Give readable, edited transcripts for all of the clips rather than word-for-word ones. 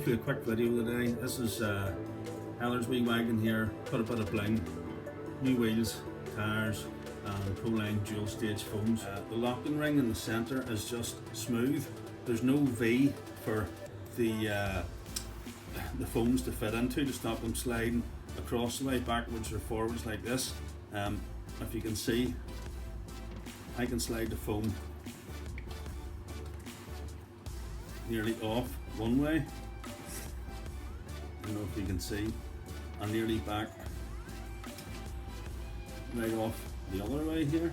hopefully a quick video today. This is Heather's wee wagon here, put a bit of bling, new wheels, tyres and Proline dual stage foams. The locking ring in the centre is just smooth. There's no V for the foams to fit into to stop them sliding across the way, backwards or forwards like this. If you can see, I can slide the foam nearly off one way, I don't know if you can see, and nearly back right off the other way here.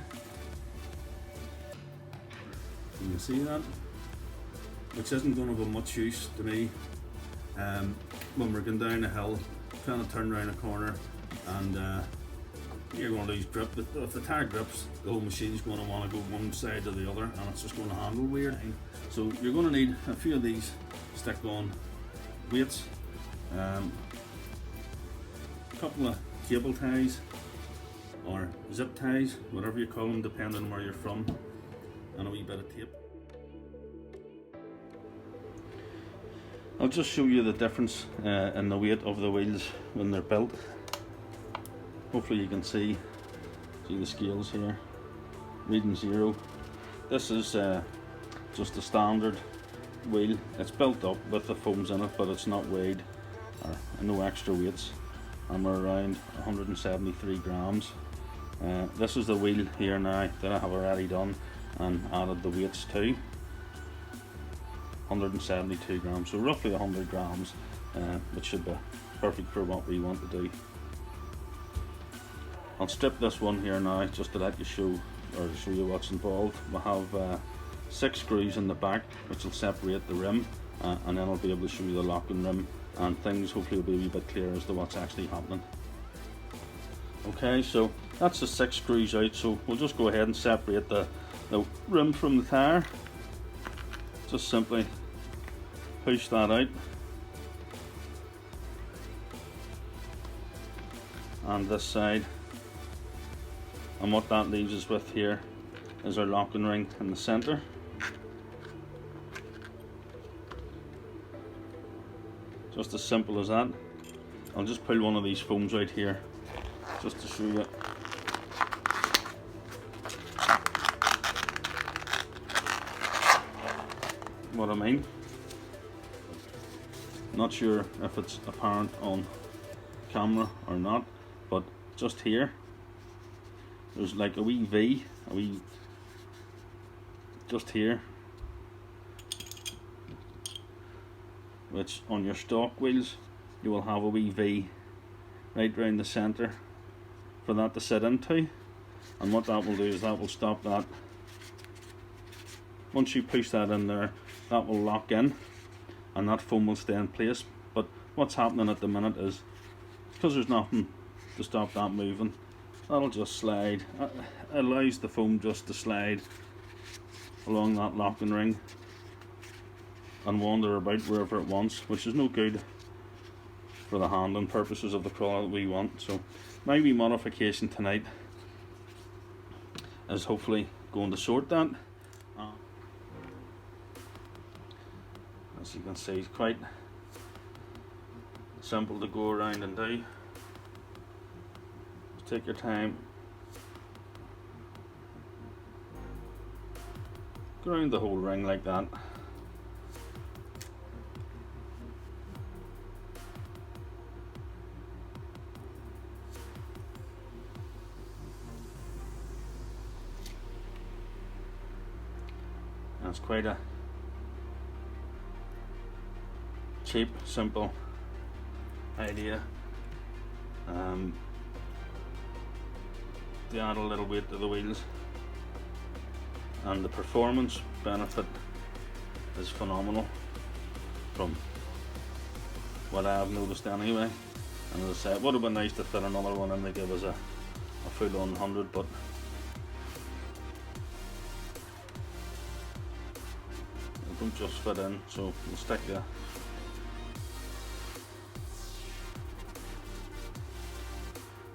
You can see that, which isn't going to be much use to me when we're going down a hill trying to turn around a corner and you're going to lose grip. If the tyre grips, the whole machine's going to want to go one side or the other and it's just going to handle weird. So you're going to need a few of these stick-on weights, a couple of cable ties or zip ties, whatever you call them depending on where you're from, and a wee bit of tape. I'll just show you the difference in the weight of the wheels when they're built. Hopefully you can see the scales here, reading 0. This is just a standard wheel. It's built up with the foams in it, but it's not weighed or no extra weights, and we're around 173 grams. This is the wheel here now that I have already done and added the weights to. 172 grams, so roughly 100 grams, which should be perfect for what we want to do. I'll strip this one here now just to let you show you what's involved. We have 6 screws in the back which will separate the rim, and then I'll be able to show you the locking rim and things hopefully will be a wee bit clearer as to what's actually happening. Okay, so that's the 6 screws out, so we'll just go ahead and separate the rim from the tyre. Just simply push that out, and this side, and what that leaves us with here is our locking ring in the centre. Just as simple as that. I'll just pull one of these foams out here just to show you. What I mean. Not sure if it's apparent on camera or not, but just here there's like a wee V, just here, which on your stock wheels you will have a wee V right round the centre for that to sit into, and what that will do is that will stop that. Once you push that in there, that will lock in and that foam will stay in place. But what's happening at the minute is, because there's nothing to stop that moving, that'll just slide. It allows the foam just to slide along that locking ring and wander about wherever it wants, which is no good for the handling purposes of the crawler that we want. So my wee modification tonight is hopefully going to sort that. As you can see, it's quite simple to go around and do. Just take your time, go around the whole ring like that. And it's quite a cheap, simple idea to add a little weight to the wheels, and the performance benefit is phenomenal from what I have noticed anyway. And as I said, it would have been nice to fit another one in to give us a full on 100, but it don't just fit in, so we'll stick to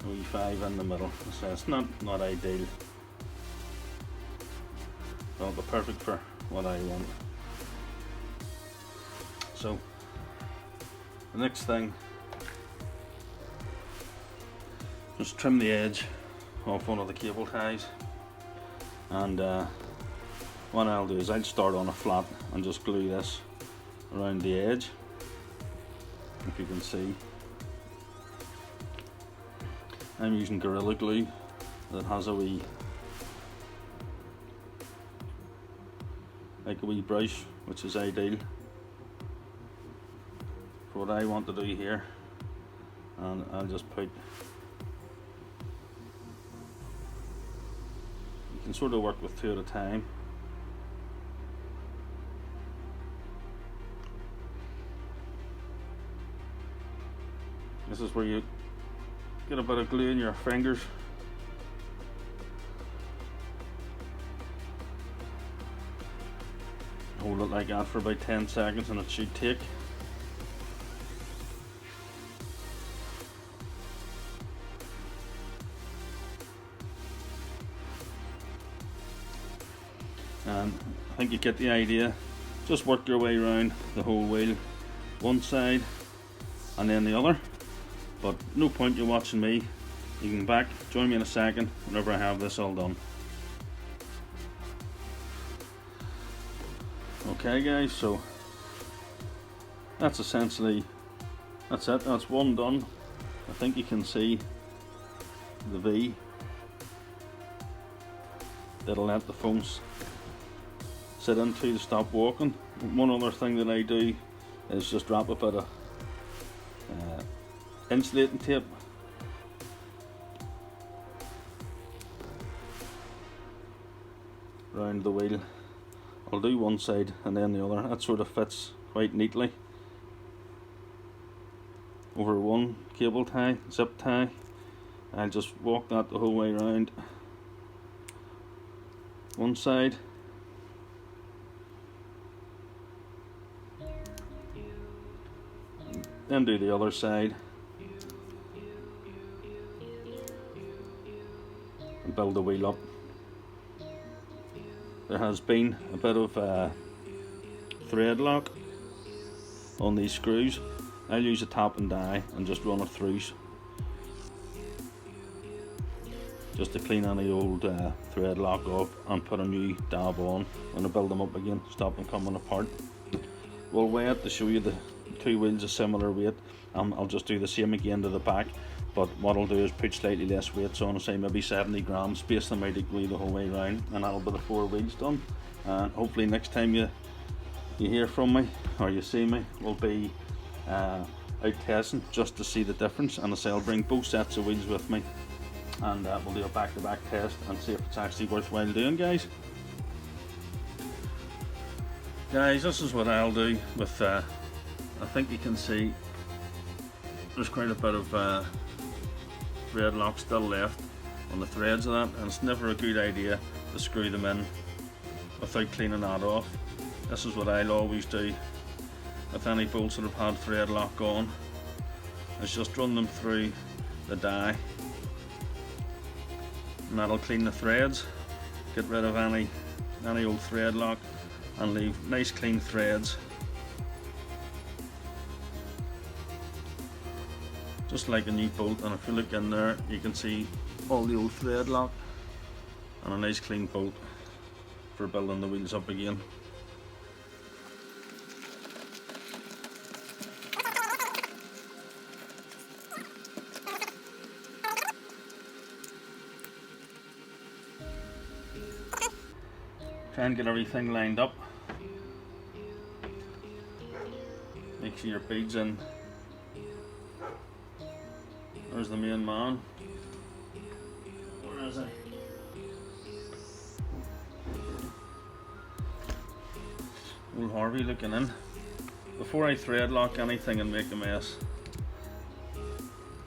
a wee 5 in the middle. So it's not ideal, but perfect for what I want. So The next thing, just trim the edge off one of the cable ties, and what I'll do is I'll start on a flat and just glue this around the edge. If you can see, I'm using Gorilla Glue that has a wee, like a wee brush, which is ideal for what I want to do here. And I'll just put, you can sort of work with two at a time. This is where you get a bit of glue in your fingers. Hold it like that for about 10 seconds and it should take. And I think you get the idea. Just work your way around the whole wheel, one side and then the other. But no point you watching me. You can back, join me in a second whenever I have this all done. Okay guys, so that's essentially, that's it, that's one done. I think you can see the V. That'll let the phones sit into to stop walking. One other thing that I do is just wrap a bit of insulating tape around the wheel. I'll do one side and then the other. That sort of fits quite neatly over one cable tie, zip tie. I'll just walk that the whole way around one side, then do the other side and build the wheel up. There has been a bit of thread lock on these screws. I'll use a tap and die and just run it through just to clean any old thread lock off and put a new dab on when I build them up again, stop them coming apart. We'll weigh it to show you the two wheels a similar weight. I'll just do the same again to the back, but what I'll do is put slightly less weights on, say maybe 70 grams, space them out equally the whole way around, and that'll be the 4 wheels done. And hopefully next time you hear from me or you see me, we'll be out testing just to see the difference. And I'll bring both sets of wheels with me, and we'll do a back-to-back test and see if it's actually worthwhile doing, guys. Guys, this is what I'll do with, I think you can see there's quite a bit of thread lock still left on the threads of that, and it's never a good idea to screw them in without cleaning that off. This is what I'll always do with any bolts that have had thread lock on, is just run them through the die, and that'll clean the threads, get rid of any old thread lock and leave nice clean threads. Just like a new bolt, and if you look in there you can see all the old thread lock and a nice clean bolt for building the wheels up again. Try and get everything lined up. Make sure your beads in. There's the main man. Where is he? Old Harvey looking in. Before I thread lock anything and make a mess,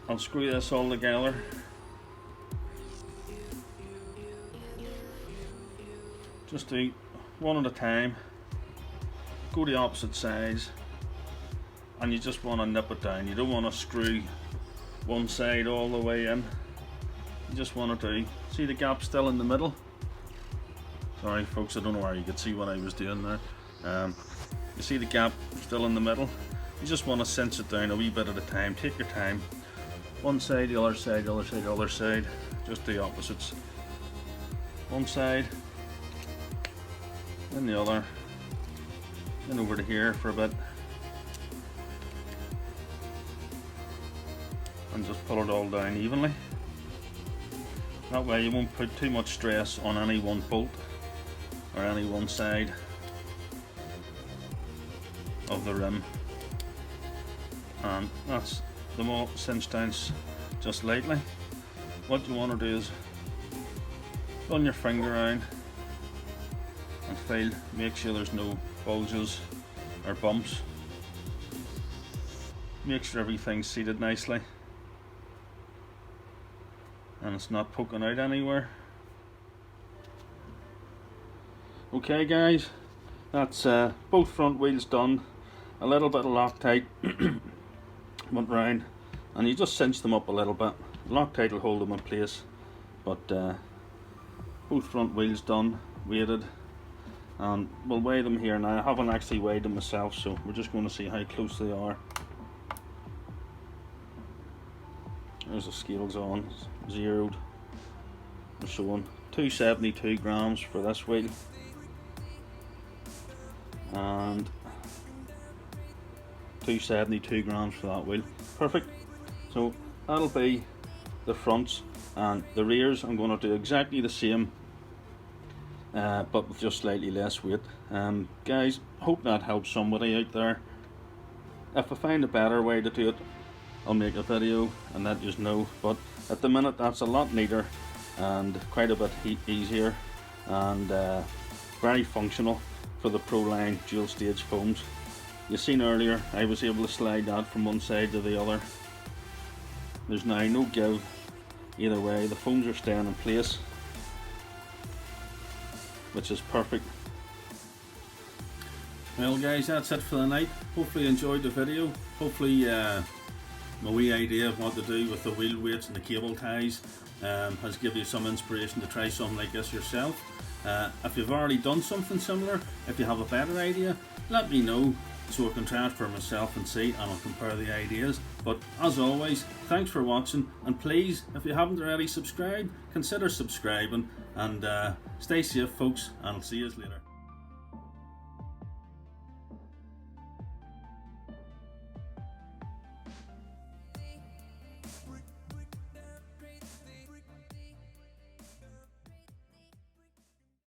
I'll screw this all together. Just do one at a time. Go the opposite sides, and you just want to nip it down. You don't want to screw one side all the way in. You just want to see the gap still in the middle. Sorry folks, I don't know where you could see what I was doing there. You see the gap still in the middle. You just want to cinch it down a wee bit at a time. Take your time. One side, the other side, the other side, the other side. Just the opposites. One side, then the other, then over to here for a bit, and just pull it all down evenly. That way you won't put too much stress on any one bolt or any one side of the rim. And that's them all cinched down just lightly. What you want to do is run your finger around and feel, make sure there's no bulges or bumps. Make sure everything's seated nicely and it's not poking out anywhere. Okay guys, that's both front wheels done. A little bit of Loctite went round and you just cinch them up a little bit. Loctite will hold them in place, but both front wheels done, weighted, and we'll weigh them here now. I haven't actually weighed them myself, so we're just going to see how close they are. There's the scales on, zeroed. We're showing 272 grams for this wheel and 272 grams for that wheel. Perfect. So that'll be the fronts, and the rears I'm going to do exactly the same, but with just slightly less weight. Guys, hope that helps somebody out there. If I find a better way to do it, I'll make a video and let you know, but at the minute that's a lot neater and quite a bit easier and very functional for the Proline dual stage foams. You seen earlier I was able to slide that from one side to the other. There's now no give either way, the foams are staying in place, which is perfect. Well guys, that's it for the night. Hopefully you enjoyed the video. Hopefully my wee idea of what to do with the wheel weights and the cable ties has given you some inspiration to try something like this yourself. If you've already done something similar, if you have a better idea, let me know so I can try it for myself and see, and I'll compare the ideas. But as always, thanks for watching, and please, if you haven't already subscribed, consider subscribing, and stay safe folks, and I'll see you later.